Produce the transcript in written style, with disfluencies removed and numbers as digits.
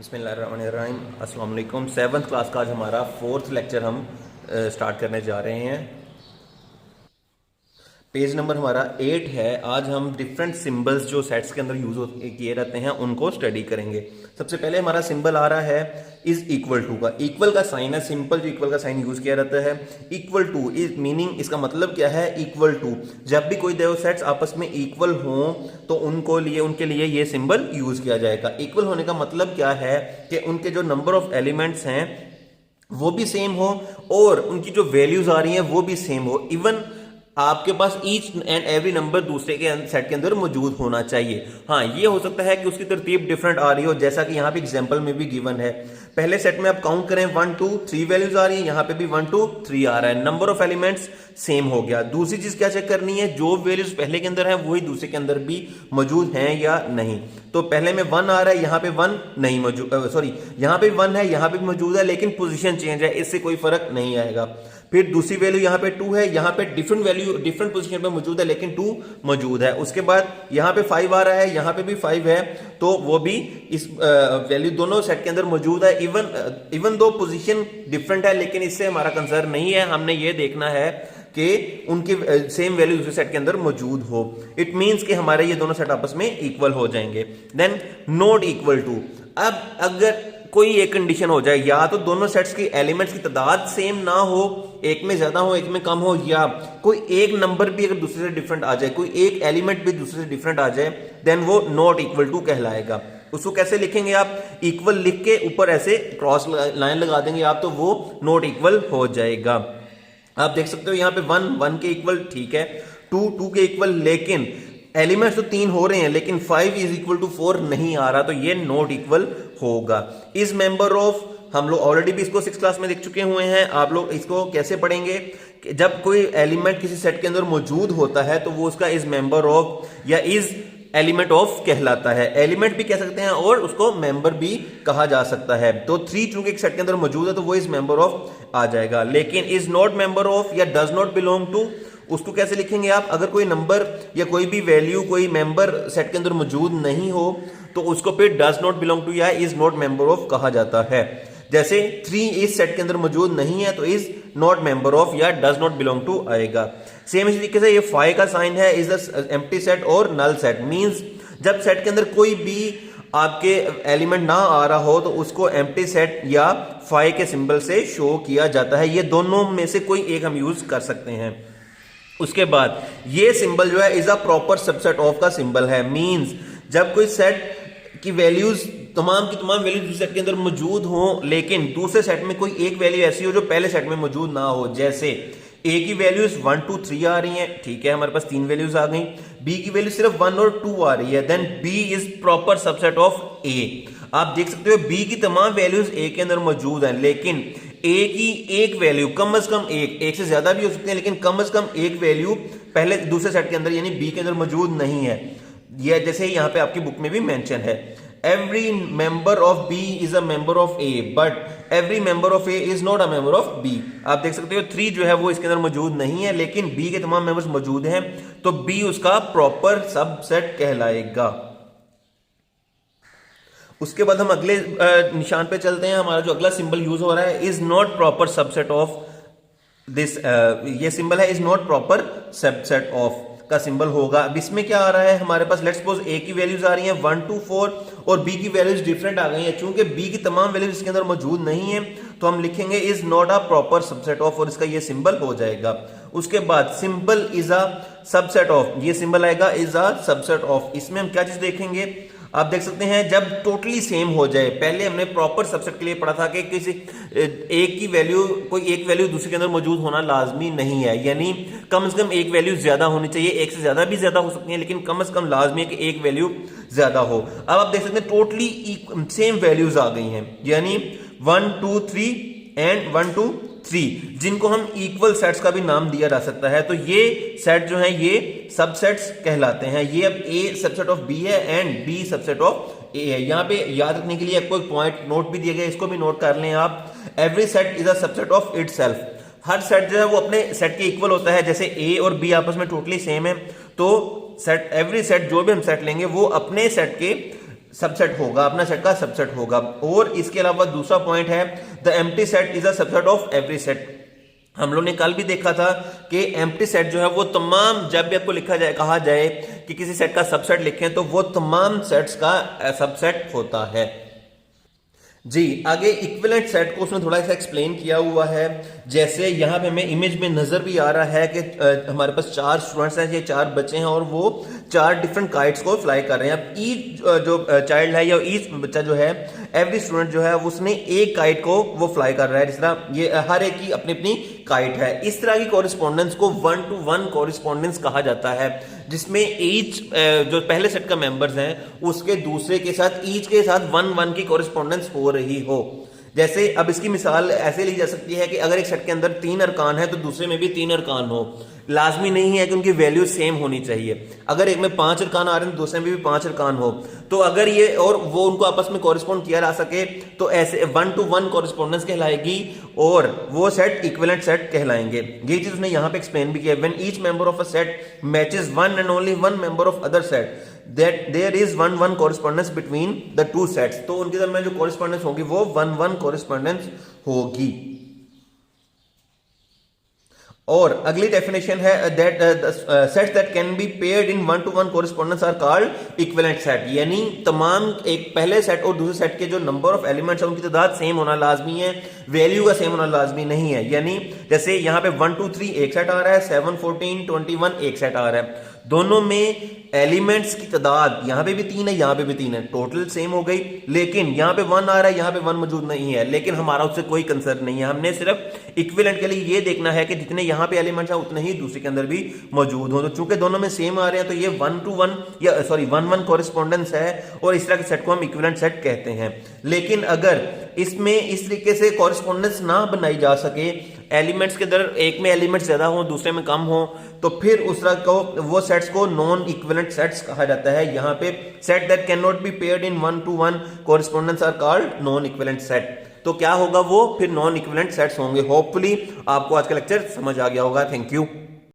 बिस्मिल्लाहिर्रहमानिर्रहीम अस्सलाम वालेकुम। 7th क्लास का आज हमारा 4th लेक्चर हम स्टार्ट करने जा रहे हैं। पेज नंबर हमारा 8 है। आज हम डिफरेंट सिंबल्स जो सेट्स के अंदर यूज किए रहते हैं उनको स्टडी करेंगे। सबसे पहले हमारा सिंबल आ रहा है इज इक्वल टू का। इक्वल का साइन है, सिंपल जो इक्वल का साइन यूज किया रहता है। इक्वल टू इज मीनिंग, इसका मतलब क्या है? Equal to. जब भी कोई दो सेट्स आपस में इक्वल हों तो उनके लिए ये सिंबल यूज किया जाएगा। इक्वल होने का मतलब क्या है कि उनके जो नंबर ऑफ एलिमेंट्स हैं वो भी सेम हो और उनकी जो वैल्यूज आ रही हैं वो भी सेम हो। इवन आपके पास ईच एंड एवरी नंबर दूसरे के सेट के अंदर मौजूद होना चाहिए। हाँ, ये हो सकता है कि उसकी तरतीब डिफरेंट आ रही हो, जैसा कि यहां पे एग्जांपल में भी गिवन है। पहले सेट में आप काउंट करें 1 2 3 वैल्यूज आ रही है, यहां पे भी 1 2 3 आ रहा है। नंबर ऑफ एलिमेंट्स सेम हो गया। दूसरी चीज क्या चेक करनी है? जो वैल्यूज पहले के अंदर है वही दूसरे के अंदर भी मौजूद हैं या नहीं। तो पहले में 1 आ रहा है, यहां पे 1 नहीं मौजूद, सॉरी यहां पे 1 है, यहां पे भी मौजूद है, लेकिन पोजीशन चेंज है, इससे कोई फर्क नहीं आएगा। फिर दूसरी वैल्यू यहां पे 2 है, यहां पे डिफरेंट वैल्यू डिफरेंट पोजीशन पे मौजूद है लेकिन 2 मौजूद है। उसके बाद यहां पे 5 आ रहा है, यहां पे भी 5 है, तो वो भी इस वैल्यू दोनों सेट के अंदर मौजूद है। इवन दो पोजीशन डिफरेंट है, लेकिन इससे हमारा कंसर्न नहीं है। हमने ये देखना है कि उनकी सेम वैल्यू दूसरे सेट के अंदर मौजूद हो। इट मींस कि हमारे ये दोनों सेट आपस में इक्वल हो जाएंगे। Then not equal to. अब अगर कोई एक कंडीशन हो जाए, या तो दोनों सेट्स की एलिमेंट्स की तादाद सेम ना हो, एक में ज्यादा हो एक में कम हो, या कोई एक नंबर भी अगर दूसरे से डिफरेंट आ जाए, कोई एक एलिमेंट भी दूसरे से डिफरेंट आ जाए, देन वो नॉट इक्वल टू कहलाएगा। उसको कैसे लिखेंगे आप? इक्वल लिख के ऊपर ऐसे क्रॉस लाइन लगा देंगे आप, तो वो नॉट इक्वल हो जाएगा। आप देख सकते हो यहां पे 1 1 के इक्वल, ठीक है, 2 2 के इक्वल, लेकिन एलिमेंट्स तो 3 हो रहे हैं लेकिन 5 इज इक्वल टू 4 नहीं आ रहा, तो ये नॉट इक्वल होगा। इस मेंबर ऑफ, हम लोग ऑलरेडी भी इसको 6th क्लास में देख चुके हुए हैं। आप लोग इसको कैसे पढ़ेंगे कि जब कोई एलिमेंट किसी सेट के अंदर मौजूद होता है तो वो उसका इज मेंबर ऑफ या इज एलिमेंट ऑफ कहलाता है। एलिमेंट भी कह सकते हैं और उसको मेंबर भी कहा जा सकता है। तो 3 चूंकि एक सेट के अंदर मौजूद है तो वो इज मेंबर ऑफ आ जाएगा। लेकिन इज नॉट मेंबर ऑफ या डज नॉट बिलोंग टू, उसको कैसे लिखेंगे आप? अगर कोई नंबर या कोई भी वैल्यू कोई मेंबर सेट के अंदर मौजूद नहीं हो तो उसको फिर डज नॉट बिलोंग टू या इज नॉट मेंबर ऑफ कहा जाता है। जैसे 3 इस सेट के अंदर मौजूद नहीं है तो इज नॉट मेंबर ऑफ या डज नॉट बिलोंग टू आएगा। सेम इसी तरीके से ये 5 का साइन है, इज द एम्प्टी सेट और नल सेट। मींस जब सेट के अंदर कोई भी आपके एलिमेंट ना आ रहा हो तो उसको एम्प्टी सेट या 5 के सिंबल से शो किया जाता है। ये दोनों में से कोई एक हम यूज कर सकते हैं। उसके बाद ये सिंबल जो है is a proper subset of का सिंबल है। मींस जब कोई सेट की वैल्यूज तमाम की तमाम वैल्यूज दूसरे सेट के अंदर मौजूद हो लेकिन दूसरे सेट में कोई एक वैल्यू ऐसी हो जो पहले सेट में मौजूद ना हो, जैसे ए की वैल्यूज 1 2 3 आ रही हैं, ठीक है, हमारे पास 3 वैल्यूज आ गई। बी की वैल्यू सिर्फ 1 और 2 आ रही है, then B is proper subset of A. आप देख सकते हो बी की तमाम वैल्यूज ए के अंदर मौजूद है, लेकिन ए की एक वैल्यू कम से कम एक से ज्यादा भी हो सकते हैं, लेकिन कम से कम एक वैल्यू पहले दूसरे सेट के अंदर यानी बी के अंदर मौजूद नहीं है। यह जैसे यहां पे आपकी बुक में भी मेंशन है, every member of B is a member of A but every member of A is not a member of B. आप देख सकते हो 3 जो है वो इसके अंदर मौजूद नहीं है, लेकिन बी के तमाम मेंबर्स मौजूद हैं, तो बी उसका प्रॉपर सबसेट कहलाएगा। उसके बाद हम अगले निशान पे चलते हैं। हमारा जो अगला सिंबल यूज हो रहा है is not proper subset of this, ये सिंबल है is not proper subset of का सिंबल होगा। अब इसमें क्या आ रहा है हमारे पास? लेट्स सपोज ए की वैल्यूज आ रही हैं 1 2 4 और बी की वैल्यूज डिफरेंट आ गई हैं। चूंकि बी की तमाम वैल्यूज इसके अंदर मौजूद नहीं है तो हम लिखेंगे is not a proper subset of और इसका ये सिंबल हो जाएगा। उसके बाद symbol is a subset of, ये सिंबल आएगा इज अ सबसेट ऑफ। इसमें हम क्या चीज देखेंगे? आप देख सकते हैं जब टोटली सेम हो जाए। पहले हमने प्रॉपर सबसेट के लिए पढ़ा था कि किसी एक की वैल्यू कोई एक वैल्यू दूसरे के अंदर मौजूद होना लाजमी नहीं है, यानी कम से कम एक वैल्यू ज्यादा होनी चाहिए। एक से ज्यादा भी ज्यादा हो सकती है लेकिन कम से कम लाजमी है कि एक वैल्यू ज्यादा हो। अब आप देख सकते हैं टोटली सेम वैल्यूज आ गई हैं, यानी 1 2 3 एंड 1 2 3, जिनको हम इक्वल सेट्स का भी नाम दिया जा सकता है। तो ये सेट जो है ये सबसेट्स कहलाते हैं। ये अब ए सबसेट ऑफ बी है एंड बी सबसेट ऑफ ए है। यहां पे याद रखने के लिए आपको एक पॉइंट नोट भी दिया गया, इसको भी नोट कर लें आप। Every set is a subset of itself. Her set जो है वो अपने सेट के इक्वल होता है। जैसे ए और बी आपस में टोटली सेम है तो सेट एवरी सेट जो भी हम सेट लेंगे वो अपने सेट के सबसेट होगा, अपना सेट का सबसेट होगा। और इसके अलावा दूसरा पॉइंट है the empty set is a subset of every set. हम लोग ने कल भी देखा था कि एम्प्टी सेट जो है वो तमाम, जब भी आपको लिखा जाए, कहा जाए कि किसी सेट का सबसेट लिखें, तो वो तमाम सेट्स का सबसेट होता है। जी, आगे इक्विवेलेंट सेट को उसने थोड़ा सा एक्सप्लेन किया हुआ है। जैसे यहाँ पे हमें इमेज में नजर भी आ रहा है कि हमारे पास 4 स्टूडेंट्स हैं, ये 4 बच्चे हैं और वो 4 डिफरेंट काइट्स को फ्लाई कर रहे हैं। अब ईच जो चाइल्ड है या ईच बच्चा जो है, एवरी स्टूडेंट जो है उसने एक काइट को वो फ्लाई कर रहा है। जिस तरह ये हर एक की अपनी अपनी काइट है। इस तरह की कॉरेस्पॉन्डेंस को 1-to-1 कॉरेस्पॉन्डेंस कहा जाता है, जिसमें ईच जो पहले सेट का मेंबर्स हैं उसके दूसरे के साथ, ईच के साथ 1-1 की कॉरेस्पॉन्डेंस हो रही हो। जैसे अब इसकी मिसाल ऐसे ली जा सकती है कि अगर एक सेट के अंदर 3 अरकान है तो दूसरे में भी 3 अरकान हो। लाजमी नहीं है कि उनकी वैल्यू सेम होनी चाहिए। अगर एक में 5 अरकान आ रहे हैं तो दूसरे में भी 5 अरकान हो, तो अगर ये और वो उनको आपस में कॉरेस्पॉन्ड किया जा सके तो ऐसे 1-to-1 कॉरेस्पॉन्डेंस कहलाएगी और वो सेट इक्विवेलेंट सेट कहलाएंगे। ये चीज उसने यहां पे एक्सप्लेन भी किया। When each member of a set matches one and only one member of other set, that there is 1-1 correspondence between the two sets। तो उनके दरमियान जो correspondence होगी वो 1-1 correspondence होगी। और अगली डेफिनेशन है that sets that can be paired in 1-to-1 correspondence are called equivalent set। यानी तमाम एक पहले सेट और दूसरे सेट के जो नंबर ऑफ एलिमेंट्स है उनकी तादाद सेम होना लाजमी है, वैल्यू का सेम होना लाजमी नहीं है। यानी जैसे यहां पे 1 2 3 एक सेट आ रहा है, 7 14 21 एक सेट आ रहा है। दोनों में एलिमेंट्स की तादाद यहां पे भी 3 है, यहां पे भी 3 है, टोटल सेम हो गई। लेकिन यहां पे 1 आ रहा है, यहां पे 1 मौजूद नहीं है, लेकिन हमारा उससे कोई कंसर्न नहीं है। हमने सिर्फ इक्विवेलेंट के लिए ये देखना है कि जितने यहां पे एलिमेंट्स हैं उतने ही दूसरे के अंदर भी मौजूद हो। तो चूंकि दोनों में सेम आ रहे हैं तो ये 1-to-1 या सॉरी 1-1 कॉरेस्पॉन्डेंस है और इस तरह के सेट को हम इक्विवेलेंट सेट कहते हैं। लेकिन अगर इसमें इस तरीके से कॉरेस्पॉन्डेंस ना बनाई जा सके, एलिमेंट्स के अंदर एक में एलिमेंट्स ज्यादा हो दूसरे में कम हो, तो फिर उस तरह को वो सेट्स को नॉन इक्विवेलेंट सेट्स कहा जाता है। यहां पे set that can not be paired in 1-to-1 correspondence are called non equivalent set. तो क्या होगा, वो फिर नॉन इक्विवेलेंट सेट्स होंगे। होपफुली आपको आज का लेक्चर समझ आ गया होगा। Thank you.